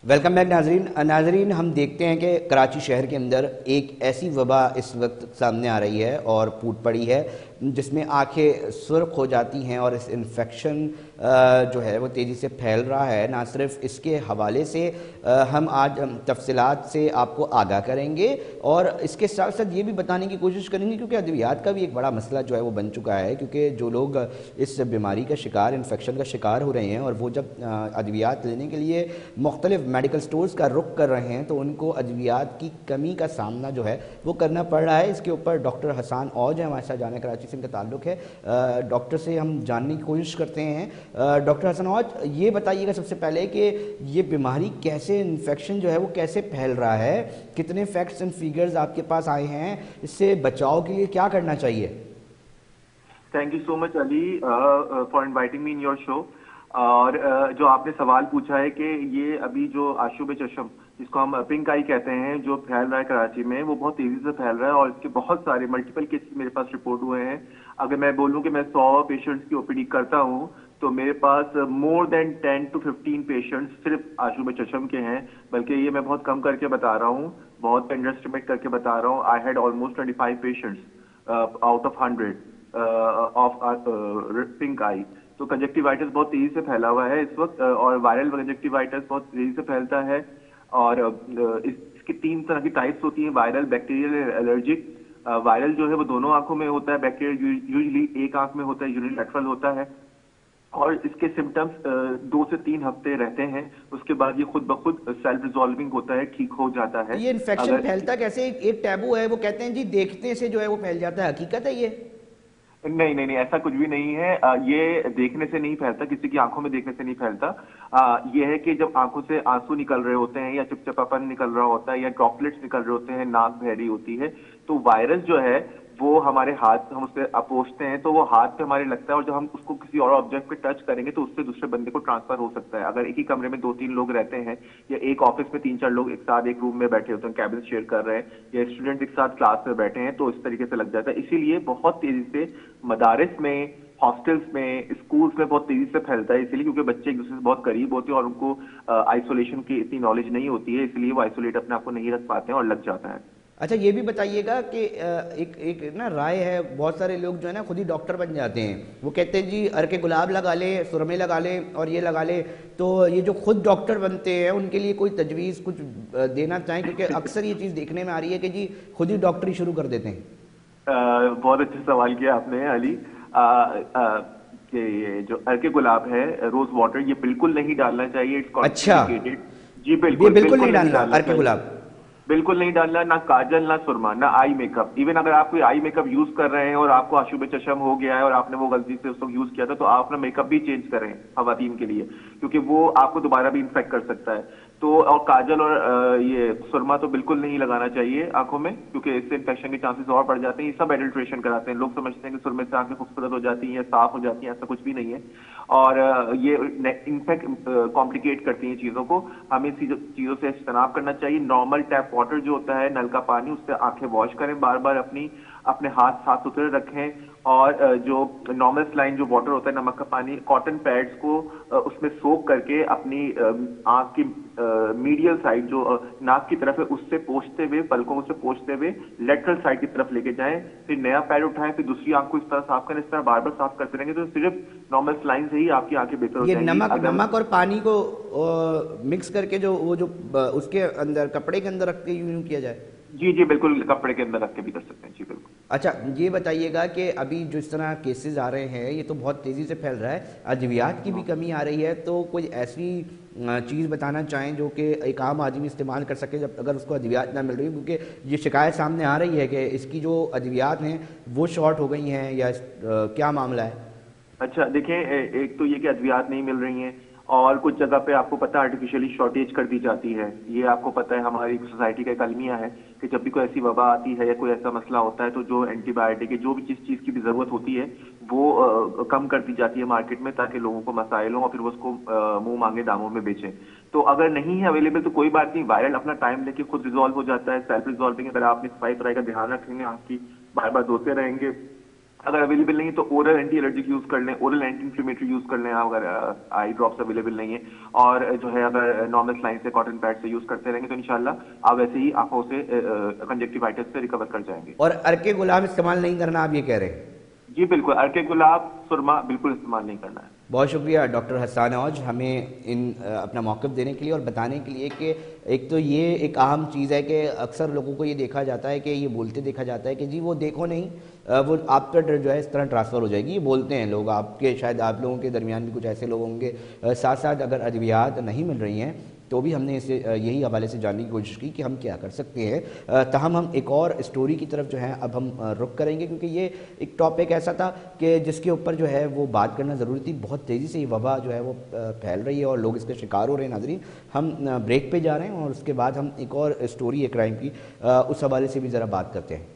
Welcome back नाजरीन। नाजरीन, हम देखते हैं कि कराची शहर के अंदर एक ऐसी वबा इस वक्त सामने आ रही है और फूट पड़ी है जिसमें आंखें सुर्ख हो जाती हैं और इस इन्फेक्शन जो है वो तेज़ी से फैल रहा है। ना सिर्फ इसके हवाले से हम आज तफसीलात से आपको आगाह करेंगे और इसके साथ साथ ये भी बताने की कोशिश करेंगे क्योंकि अद्वियात का भी एक बड़ा मसला जो है वो बन चुका है, क्योंकि जो लोग इस बीमारी का शिकार, इन्फेक्शन का शिकार हो रहे हैं और वो जब अद्वियात लेने के लिए मुख्तलिफ मेडिकल स्टोर्स का रुख कर रहे हैं तो उनको अद्वियात की कमी का सामना जो है वो करना पड़ रहा है। इसके ऊपर डॉक्टर हसन औज हैं, हमारे साथ जाने कराची से इनका ताल्लुक़ है। डॉक्टर से हम जानने की कोशिश करते हैं। डॉक्टर हसन औज, ये बताइएगा सबसे पहले कि ये बीमारी कैसे, इन्फेक्शन जो है वो कैसे फैल रहा है, कितने फैक्ट्स एंड फिगर्स आपके पास आए हैं, इससे बचाव के लिए क्या करना चाहिए? Thank you so much Ali for inviting me in your show. और जो आपने सवाल पूछा है कि ये अभी जो आशुब चशम, जिसको हम पिंक आई कहते हैं, जो फैल रहा है कराची में, वो बहुत तेजी से फैल रहा है और इसके बहुत सारे मल्टीपल केसेस मेरे पास रिपोर्ट हुए हैं। अगर मैं बोलूं कि मैं 100 पेशेंट्स की ओपीडी करता हूं तो मेरे पास मोर देन 10 to 15 पेशेंट्स सिर्फ आशुब चशम के हैं। बल्कि ये मैं बहुत कम करके बता रहा हूँ, बहुत अंडर एस्टिमेट करके बता रहा हूँ। I had almost 25 patients out of 100 of pink eye. तो कंजक्टिवाइटिस बहुत तेजी से फैला हुआ है इस वक्त और वायरल कंजक्टिवाइटिस बहुत तेजी से फैलता है। और इसकी 3 तरह की टाइप्स होती हैं, वायरल, बैक्टीरियल, एलर्जिक। वायरल जो है वो दोनों आंखों में होता है, बैक्टीरियल यूजुअली एक आंख में होता है, यूनिलैटरल होता है और इसके सिम्टम्स 2 से 3 हफ्ते रहते हैं। उसके बाद ये खुद ब खुद सेल्फ रिजॉल्विंग होता है, ठीक हो जाता है। ये इन्फेक्शन फैलता कैसे? एक टैबू है, वो कहते हैं जी देखने से जो है वो फैल जाता है, हकीकत है ये? नहीं नहीं नहीं, ऐसा कुछ भी नहीं है। ये देखने से नहीं फैलता, किसी की आंखों में देखने से नहीं फैलता। ये है कि जब आंखों से आंसू निकल रहे होते हैं या चिपचिपापन निकल रहा होता है या ड्रॉपलेट्स निकल रहे होते हैं, नाक बहरी होती है, तो वायरस जो है वो हमारे हाथ, हम उससे पोंछते हैं तो वो हाथ पे हमारे लगता है और जब हम उसको किसी और ऑब्जेक्ट पे टच करेंगे तो उससे दूसरे बंदे को ट्रांसफर हो सकता है। अगर एक ही कमरे में 2-3 लोग रहते हैं या एक ऑफिस में 3-4 लोग एक साथ एक रूम में बैठे होते हैं, कैबिन शेयर कर रहे हैं, या स्टूडेंट एक साथ क्लास में बैठे हैं, तो इस तरीके से लग जाता है। इसीलिए बहुत तेजी से मदारिस में, हॉस्टल्स में, स्कूल्स में बहुत तेजी से फैलता है। इसलिए क्योंकि बच्चे एक दूसरे से बहुत करीब होते हैं और उनको आइसोलेशन की इतनी नॉलेज नहीं होती है, इसलिए वो आइसोलेट अपने आप को नहीं रख पाते हैं और लग जाता है। अच्छा, ये भी बताइएगा कि एक ना राय है, बहुत सारे लोग जो है ना खुद ही डॉक्टर बन जाते हैं। वो कहते हैं जी अर्के गुलाब लगा ले, सुरमे लगा ले और ये लगा ले। तो ये जो खुद डॉक्टर बनते हैं उनके लिए कोई तजवीज़ कुछ देना चाहें, क्योंकि अक्सर ये चीज़ देखने में आ रही है कि जी खुद ही डॉक्टरी शुरू कर देते हैं। बहुत अच्छा सवाल किया आपने अली। कि ये जो अर्के गुलाब है, रोज वाटर, ये बिल्कुल नहीं डालना चाहिए। It's contraindicated. जी बिल्कुल बिल्कुल नहीं डालना अर्के गुलाब, बिल्कुल नहीं डालना। ना काजल, ना सुरमा, ना आई मेकअप। इवन अगर आप कोई आई मेकअप यूज कर रहे हैं और आपको आशुब चशम हो गया है और आपने वो गलती से उसको यूज किया था, तो आप अपना मेकअप भी चेंज करें खवातीन के लिए, क्योंकि वो आपको दोबारा भी इन्फेक्ट कर सकता है। तो और काजल और ये सुरमा तो बिल्कुल नहीं लगाना चाहिए आंखों में, क्योंकि इससे इन्फेक्शन के चांसेस और बढ़ जाते हैं। ये सब एडल्ट्रेशन कराते हैं। लोग समझते हैं कि सुरमे से आंखें खूबसूरत हो जाती हैं या साफ हो जाती हैं, ऐसा कुछ भी नहीं है। और ये इनफेक्ट कॉम्प्लिकेट करती हैं चीजों को। हमें चीजों से इज्तनाब करना चाहिए। नॉर्मल टैप वाटर जो होता है, नल का पानी, उससे आंखें वॉश करें बार बार, अपने हाथ साफ सुथरे रखें। और जो नॉर्मल स्लाइन जो वाटर होता है, नमक का पानी, कॉटन पैड्स को उसमें सोक करके अपनी आंख की मीडियल साइड जो नाक की तरफ है उससे पोंछते हुए, पलकों से पोंछते हुए लेटरल साइड की तरफ लेके जाएं। फिर नया पैड उठाएं, फिर दूसरी आंख को इस तरह साफ करें। इस तरह बार बार साफ करते रहेंगे तो सिर्फ नॉर्मल स्लाइन से ही आपकी आंखें बेहतर हो जाएंगी। नमक और पानी को मिक्स करके जो वो जो उसके अंदर कपड़े के अंदर रख के यूं किया जाए? जी जी बिल्कुल, कपड़े के अंदर रख के भी कर सकते हैं। जी बिल्कुल। अच्छा, ये बताइएगा कि अभी जो इस तरह केसेस आ रहे हैं ये तो बहुत तेज़ी से फैल रहा है, अद्वियात की भी कमी आ रही है, तो कोई ऐसी चीज़ बताना चाहें जो कि एक आम आदमी इस्तेमाल कर सके जब अगर उसको अद्वियात ना मिल रही, क्योंकि ये शिकायत सामने आ रही है कि इसकी जो अद्वियात हैं वो शॉर्ट हो गई हैं, या क्या मामला है? अच्छा देखें, एक तो ये कि अद्वियात नहीं मिल रही हैं और कुछ जगह पे आपको पता है आर्टिफिशियली शॉर्टेज कर दी जाती है। ये आपको पता है, हमारी सोसाइटी का एक अलमिया है कि जब भी कोई ऐसी वबा आती है या कोई ऐसा मसला होता है तो जो एंटीबायोटिक, जो भी जिस चीज़ की भी ज़रूरत होती है वो कम कर दी जाती है मार्केट में, ताकि लोगों को मसाइल हों और फिर वो उसको मुंह मांगे दामों में बेचें। तो अगर नहीं है अवेलेबल तो कोई बात नहीं, वायरल अपना टाइम लेके खुद रिजॉल्व हो जाता है, सेल्फ रिजॉल्विंग। अगर आपने सफाई सुथराई का ध्यान रखेंगे, आपकी बार बार धोते रहेंगे अगर अवेलेबल नहीं है तो ओरल एंटी एलर्जिक यूज कर लें, ओरल एंटी इंफ्लेमेटरी यूज कर लें आप, अगर आई ड्रॉप्स अवेलेबल नहीं है। और जो है अगर नॉर्मल लाइन से कॉटन पैड से यूज करते रहेंगे तो इंशाल्लाह आप वैसे ही आंखों से कंजक्टिवाइटिस से रिकवर कर जाएंगे। और अर्के गुलाब इस्तेमाल नहीं करना, आप ये कह रहे हैं? जी बिल्कुल, अर्के गुलाब सुरमा बिल्कुल इस्तेमाल नहीं करना है। बहुत शुक्रिया डॉक्टर हसन औज हमें अपना मौक़िफ़ देने के लिए और बताने के लिए कि एक तो ये एक अहम चीज़ है कि अक्सर लोगों को ये देखा जाता है कि ये बोलते देखा जाता है कि जी वो देखो नहीं, वो आप पर जो है इस तरह ट्रांसफ़र हो जाएगी, ये बोलते हैं लोग। आपके शायद आप लोगों के दरमियान भी कुछ ऐसे लोग होंगे। साथ साथ अगर अद्वियात नहीं मिल रही हैं तो भी हमने इसे यही हवाले से जानने की कोशिश की कि हम क्या कर सकते हैं। ताहम हम एक और स्टोरी की तरफ जो है अब हम रुख करेंगे, क्योंकि ये एक टॉपिक ऐसा था कि जिसके ऊपर जो है वो बात करना ज़रूरी थी। बहुत तेज़ी से ये वबा जो है वो फैल रही है और लोग इसके शिकार हो रहे हैं। नाज़रीन, हम ब्रेक पे जा रहे हैं और उसके बाद हम एक और स्टोरी है क्राइम की, उस हवाले से भी ज़रा बात करते हैं।